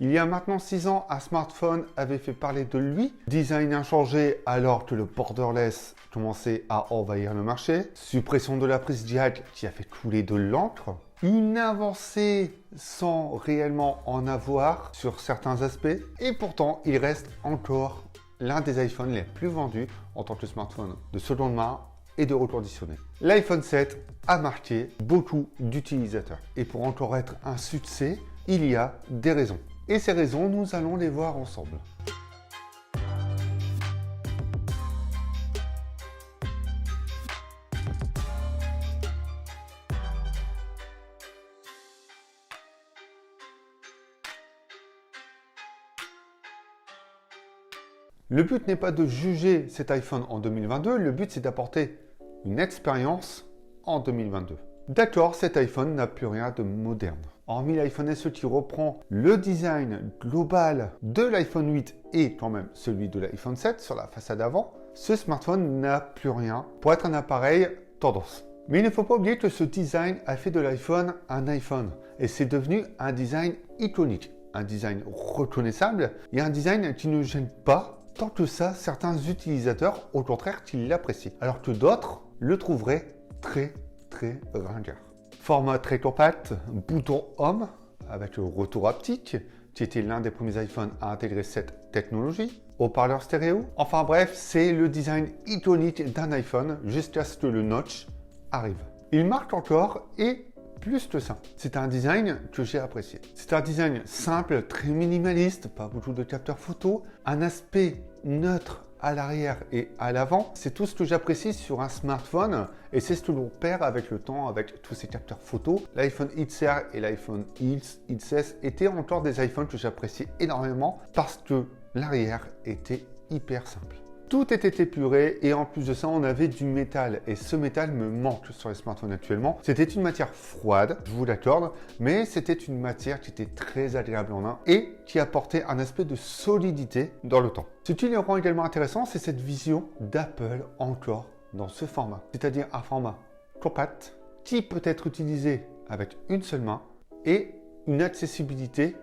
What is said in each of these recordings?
Il y a maintenant 6 ans, un smartphone avait fait parler de lui. Design inchangé alors que le borderless commençait à envahir le marché. Suppression de la prise jack qui a fait couler de l'encre. Une avancée sans réellement en avoir sur certains aspects. Et pourtant, il reste encore l'un des iPhones les plus vendus en tant que smartphone de seconde main et de reconditionné. L'iPhone 7 a marqué beaucoup d'utilisateurs. Et pour encore être un succès, il y a des raisons. Et ces raisons, nous allons les voir ensemble. Le but n'est pas de juger cet iPhone en 2022, le but c'est d'apporter une expérience en 2022. D'accord, cet iPhone n'a plus rien de moderne. Hormis l'iPhone SE qui reprend le design global de l'iPhone 8 et quand même celui de l'iPhone 7 sur la façade avant, ce smartphone n'a plus rien pour être un appareil tendance. Mais il ne faut pas oublier que ce design a fait de l'iPhone un iPhone et c'est devenu un design iconique, un design reconnaissable et un design qui ne gêne pas tant que ça certains utilisateurs au contraire qui l'apprécient, alors que d'autres le trouveraient très ringard. Format très compact, bouton Home avec le retour haptique, qui était l'un des premiers iPhones à intégrer cette technologie, haut-parleur stéréo. Enfin bref, c'est le design iconique d'un iPhone jusqu'à ce que le notch arrive. Il marque encore et plus que ça. C'est un design que j'ai apprécié. C'est un design simple, très minimaliste, pas beaucoup de capteurs photo, un aspect neutre à l'arrière et à l'avant. C'est tout ce que j'apprécie sur un smartphone et c'est ce que l'on perd avec le temps, avec tous ces capteurs photo. L'iPhone XR et l'iPhone XS étaient encore des iPhones que j'appréciais énormément parce que l'arrière était hyper simple. Tout était épuré et en plus de ça, on avait du métal. Et ce métal me manque sur les smartphones actuellement. C'était une matière froide, je vous l'accorde, mais c'était une matière qui était très agréable en main et qui apportait un aspect de solidité dans le temps. Ce qui le rend également intéressant, c'est cette vision d'Apple encore dans ce format. C'est-à-dire un format compact qui peut être utilisé avec une seule main et une accessibilité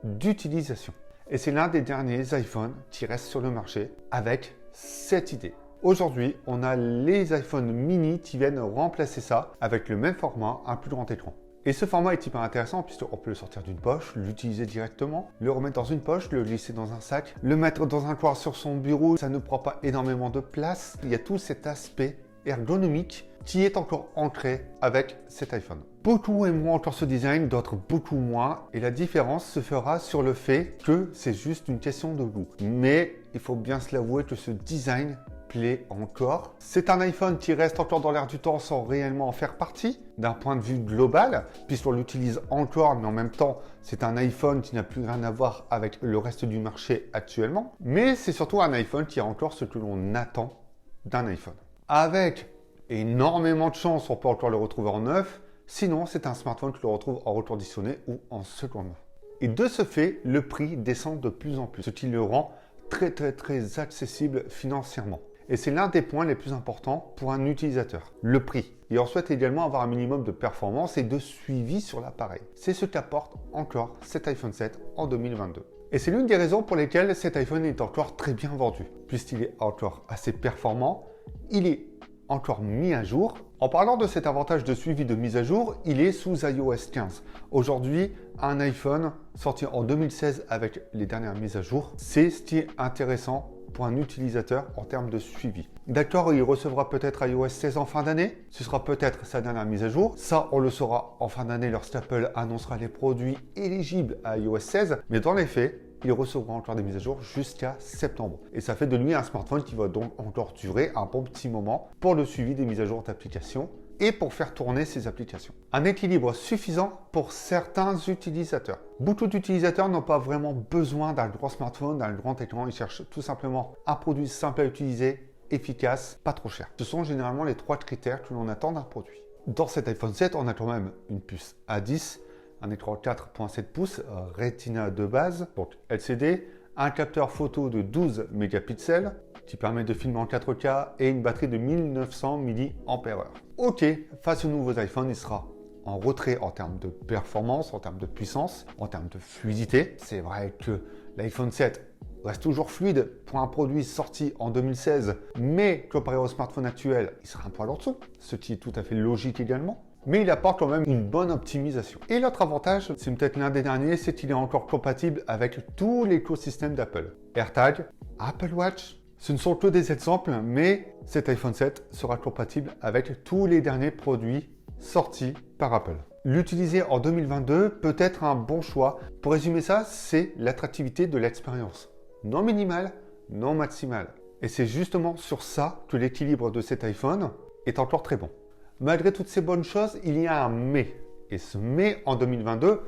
d'utilisation. Et c'est l'un des derniers iPhones qui reste sur le marché avec cette idée. Aujourd'hui, on a les iPhone mini qui viennent remplacer ça avec le même format, un plus grand écran. Et ce format est hyper intéressant puisqu'on peut le sortir d'une poche, l'utiliser directement, le remettre dans une poche, le glisser dans un sac, le mettre dans un coin sur son bureau. Ça ne prend pas énormément de place. Il y a tout cet aspect ergonomique qui est encore ancré avec cet iPhone. Beaucoup aimeront encore ce design, d'autres beaucoup moins. Et la différence se fera sur le fait que c'est juste une question de goût. Mais il faut bien se l'avouer que ce design plaît encore. C'est un iPhone qui reste encore dans l'air du temps sans réellement en faire partie, d'un point de vue global, puisqu'on l'utilise encore, mais en même temps, c'est un iPhone qui n'a plus rien à voir avec le reste du marché actuellement. Mais c'est surtout un iPhone qui a encore ce que l'on attend d'un iPhone. Avec énormément de chance, on peut encore le retrouver en neuf. Sinon, c'est un smartphone que l'on retrouve en reconditionné ou en seconde main. Et de ce fait, le prix descend de plus en plus, ce qui le rend très accessible financièrement. Et c'est l'un des points les plus importants pour un utilisateur, le prix. Et on souhaite également avoir un minimum de performance et de suivi sur l'appareil. C'est ce qu'apporte encore cet iPhone 7 en 2022. Et c'est l'une des raisons pour lesquelles cet iPhone est encore très bien vendu, puisqu'il est encore assez performant, il est encore mis à jour. En parlant de cet avantage de suivi de mise à jour, il est sous iOS 15. Aujourd'hui, un iPhone sorti en 2016 avec les dernières mises à jour, c'est ce qui est intéressant pour un utilisateur en termes de suivi. D'accord, il recevra peut-être iOS 16 en fin d'année, ce sera peut-être sa dernière mise à jour. Ça, on le saura en fin d'année lorsqu'Apple annoncera les produits éligibles à iOS 16, mais dans les faits, il recevra encore des mises à jour jusqu'à septembre. Et ça fait de lui un smartphone qui va donc encore durer un bon petit moment pour le suivi des mises à jour d'applications et pour faire tourner ces applications. Un équilibre suffisant pour certains utilisateurs. Beaucoup d'utilisateurs n'ont pas vraiment besoin d'un gros smartphone, d'un grand écran. Ils cherchent tout simplement un produit simple à utiliser, efficace, pas trop cher. Ce sont généralement les 3 critères que l'on attend d'un produit. Dans cet iPhone 7, on a quand même une puce A10, un écran 4.7 pouces, Retina de base, donc LCD, un capteur photo de 12 mégapixels qui permet de filmer en 4K et une batterie de 1900 mAh. Ok, face aux nouveaux iPhones, il sera en retrait en termes de performance, en termes de puissance, en termes de fluidité. C'est vrai que l'iPhone 7 reste toujours fluide pour un produit sorti en 2016, mais comparé au smartphone actuel, il sera un poil en dessous, ce qui est tout à fait logique également. Mais il apporte quand même une bonne optimisation. Et l'autre avantage, c'est peut-être l'un des derniers, c'est qu'il est encore compatible avec tout l'écosystème d'Apple. AirTag, Apple Watch, ce ne sont que des exemples, mais cet iPhone 7 sera compatible avec tous les derniers produits sortis par Apple. L'utiliser en 2022 peut être un bon choix. Pour résumer ça, c'est l'attractivité de l'expérience. Non minimale, non maximale. Et c'est justement sur ça que l'équilibre de cet iPhone est encore très bon. Malgré toutes ces bonnes choses, il y a un mais. Et ce mais en 2022,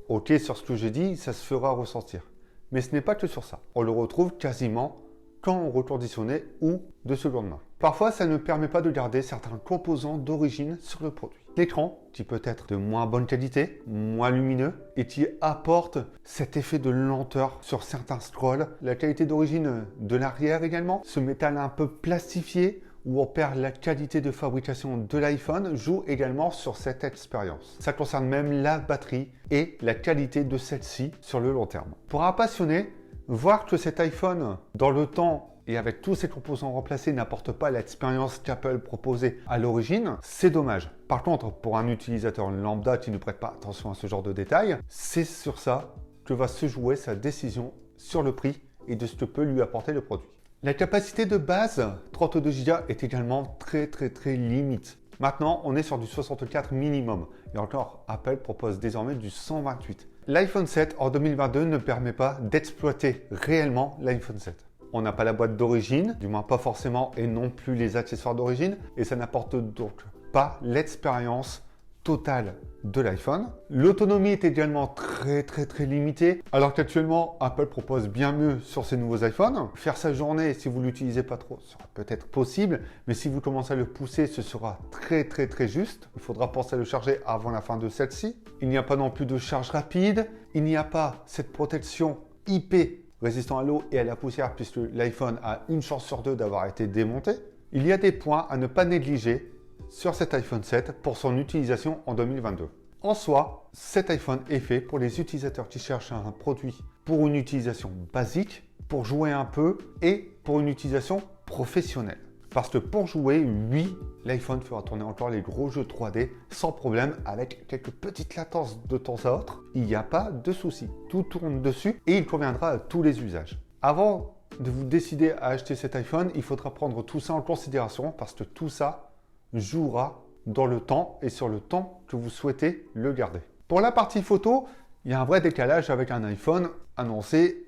ok, sur ce que j'ai dit, ça se fera ressentir. Mais ce n'est pas que sur ça. On le retrouve quasiment quand on reconditionné ou de seconde main. Parfois, ça ne permet pas de garder certains composants d'origine sur le produit. L'écran, qui peut être de moins bonne qualité, moins lumineux, et qui apporte cet effet de lenteur sur certains scrolls. La qualité d'origine de l'arrière également, ce métal un peu plastifié, où on perd la qualité de fabrication de l'iPhone, joue également sur cette expérience. Ça concerne même la batterie et la qualité de celle-ci sur le long terme. Pour un passionné, voir que cet iPhone, dans le temps et avec tous ses composants remplacés, n'apporte pas l'expérience qu'Apple proposait à l'origine, c'est dommage. Par contre, pour un utilisateur lambda qui ne prête pas attention à ce genre de détails, c'est sur ça que va se jouer sa décision sur le prix et de ce que peut lui apporter le produit. La capacité de base, 32 Go, est également très limite. Maintenant, on est sur du 64 minimum. Et encore, Apple propose désormais du 128. L'iPhone 7 en 2022 ne permet pas d'exploiter réellement l'iPhone 7. On n'a pas la boîte d'origine, du moins pas forcément, et non plus les accessoires d'origine. Et ça n'apporte donc pas l'expérience totale de l'iPhone. L'autonomie est également très limitée, alors qu'actuellement Apple propose bien mieux sur ses nouveaux iPhones. Faire sa journée, si vous ne l'utilisez pas trop, sera peut-être possible, mais si vous commencez à le pousser, ce sera très juste. Il faudra penser à le charger avant la fin de celle-ci. Il n'y a pas non plus de charge rapide, il n'y a pas cette protection IP résistant à l'eau et à la poussière, puisque l'iPhone a une chance sur deux d'avoir été démonté. Il y a des points à ne pas négliger sur cet iPhone 7 pour son utilisation en 2022. En soi, cet iPhone est fait pour les utilisateurs qui cherchent un produit pour une utilisation basique, pour jouer un peu et pour une utilisation professionnelle. Parce que pour jouer, oui, l'iPhone fera tourner encore les gros jeux 3D sans problème, avec quelques petites latences de temps à autre. Il n'y a pas de souci. Tout tourne dessus et il conviendra à tous les usages. Avant de vous décider à acheter cet iPhone, il faudra prendre tout ça en considération parce que tout ça jouera dans le temps et sur le temps que vous souhaitez le garder. Pour la partie photo, il y a un vrai décalage avec un iPhone annoncé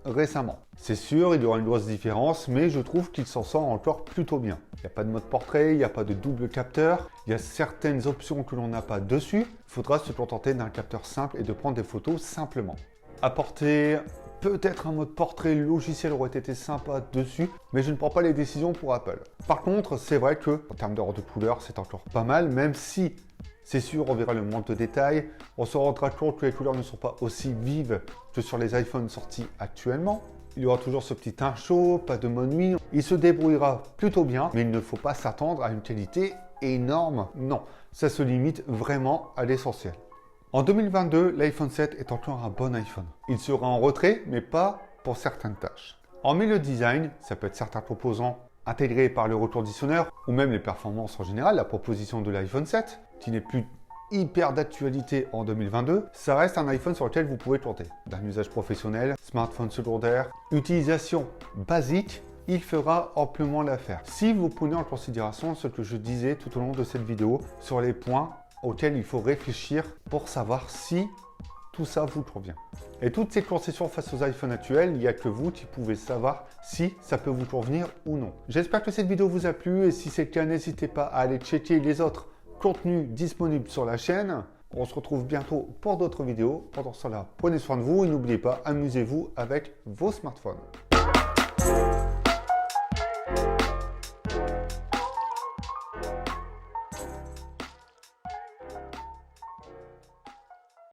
récemment. C'est sûr, il y aura une grosse différence, mais je trouve qu'il s'en sort encore plutôt bien. Il n'y a pas de mode portrait, il n'y a pas de double capteur, il y a certaines options que l'on n'a pas dessus. Il faudra se contenter d'un capteur simple et de prendre des photos simplement. Apporter peut-être un mode portrait logiciel aurait été sympa dessus, mais je ne prends pas les décisions pour Apple. Par contre, c'est vrai que en termes d'ordre de couleur, c'est encore pas mal, même si c'est sûr, on verra le manque de détails. On se rendra compte que les couleurs ne sont pas aussi vives que sur les iPhones sortis actuellement. Il y aura toujours ce petit teint chaud, pas de mode nuit. Il se débrouillera plutôt bien, mais il ne faut pas s'attendre à une qualité énorme. Non, ça se limite vraiment à l'essentiel. En 2022, l'iPhone 7 est encore un bon iPhone. Il sera en retrait, mais pas pour certaines tâches. Hormis le design, ça peut être certains composants intégrés par le reconditionneur, ou même les performances en général, la proposition de l'iPhone 7, qui n'est plus hyper d'actualité en 2022, ça reste un iPhone sur lequel vous pouvez compter. D'un usage professionnel, smartphone secondaire, utilisation basique, il fera amplement l'affaire. Si vous prenez en considération ce que je disais tout au long de cette vidéo sur les points auxquels il faut réfléchir pour savoir si tout ça vous convient. Et toutes ces concessions face aux iPhones actuels, il n'y a que vous qui pouvez savoir si ça peut vous convenir ou non. J'espère que cette vidéo vous a plu et si c'est le cas, n'hésitez pas à aller checker les autres contenus disponibles sur la chaîne. On se retrouve bientôt pour d'autres vidéos. Pendant cela, prenez soin de vous et n'oubliez pas, amusez-vous avec vos smartphones.